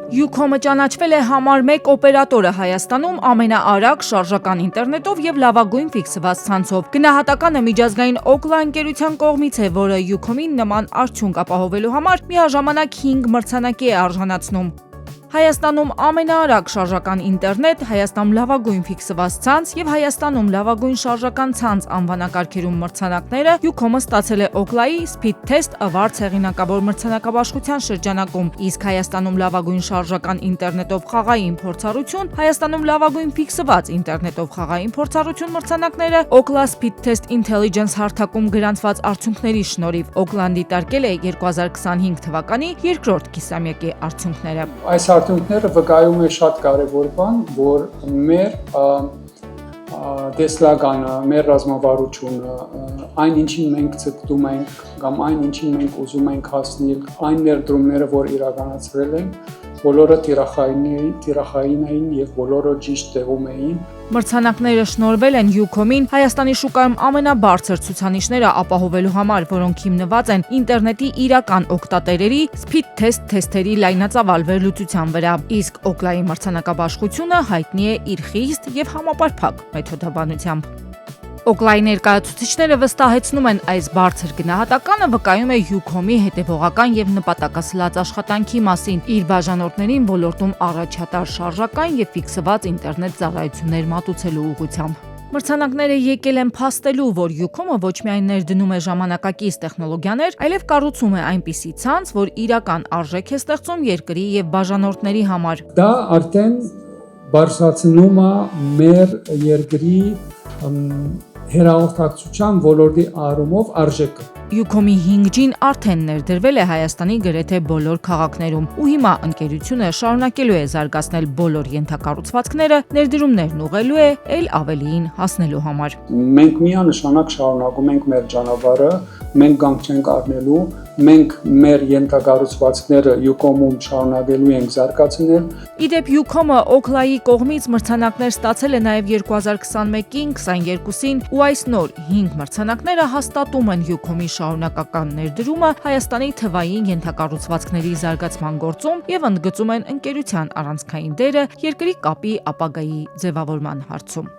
Ucom-ը ճանաչվել է համար 1 օպերատորը Հայաստանում ամենաարագ շարժական ինտերնետով եւ լավագույն ֆիքսված ցանցով։ Գնահատականը միջազգային Ookla ընկերության կողմից է, որը Ucom-ին նման արդյունք ապահովելու համար միաժամանակ 5 մրցանակի է արժանացնում։ Հայաստանում ամենաարագ շարժական ինտերնետ, Հայաստանում լավագույն ֆիքսված ցանց եւ Հայաստանում լավագույն շարժական ցանց անվանակարգերում մրցանակները Ucom-ը ստացել է Ookla-ի Speed Test Awards հեղինակավոր մրցանակաբաշխության շրջանակում, իսկ Հայաստանում լավագույն շարժական ինտերնետով խաղային փորձառություն, Հայաստանում լավագույն ֆիքսված ինտերնետով խաղային փորձառություն մրցանակները Ookla Speed Test Intelligence հարթակում գրանցված արդյունքների շնորհիվ Ookla-ն դիտարկել է 2025 թվականի երկրորդ կիսամյակի արդյունքները։ Այս արդյունքները վկայում է շատ կարևոր բան, որ մեր տեսլականը, մեր ռազմավարությունը, այն ինչին մենք ցկտում ենք կամ այն ինչին մենք ուզում ենք հասնել, այն ներդրումները, որ իրականացրել են, բոլորը տիրախային էին եւ բոլորը ճիշտ տեղում էին։ Մրցանակները շնորհվել են Ucom-ին Հայաստանի շուկայում ամենաբարձր ցուցանիշները ապահովելու համար, որոնք հիմնված են ինտերնետի իրական օգտատերերի Speed Test թեստերի լայնածավալ վերլուծության վրա, իսկ Ookla-ի մրցանակաբաշխությունը հայտնի է իր խիստ եւ համապարփակ մեթոդաբանությամբ։ Ookla-ի ներկայացուցիչները վստահեցնում են, այս բարձր գնահատականը վկայում է Ucom-ի հետևողական եւ նպատակասլաց աշխատանքի մասին, իր բաժանորդներին ոլորտում առաջատար շարժական եւ ֆիքսված ինտերնետ ծառայություններ մատուցելու ուղղությամբ։ Մրցանակները եկել են փաստելու, որ Ucom-ը ոչ միայն ներդնում է ժամանակակից տեխնոլոգիաներ, այլև կառուցում է այնպիսի ցանց, որ իրական արժեք է ստեղծում երկրի եւ բաժանորդների համար։ Դա արդեն բարձրացնում է մեր երկրի հեռահաղորդակցության ոլորտի առումով արժեքը։ Ucom-ի 5G-ն արդեն ներդրվել է Հայաստանի գրեթե բոլոր քաղաքներում, ու հիմա ընկերությունը շարունակելու է զարգացնել բոլոր ենթակառուցվածքները, ներդրումներն ուղղելու է ել ավելիին հասնելու համար։ Մենք միանշանակ շարունակում ենք մեր ճանապարհը, մենք կանգ չենք առնելու, մենք մեր ենթակառուցվածքները Ucom-ում շարունակելու ենք զարգացնել։ Իդեպ Ucom-ը Ookla-ի կողմից մրցանակներ ստացել է նաև 2021-ին, 22-ին, ու այս նոր 5 մրցանակները հաստատում են Ucom-ի շարունակական ներդրումը Հայաստանի թվային ենթակառուցվածքների զարգացման գործում եւ ընդգծում են ընկերության առանցքային դերը երկրի կապի ապագայի ձևավորման հարցում։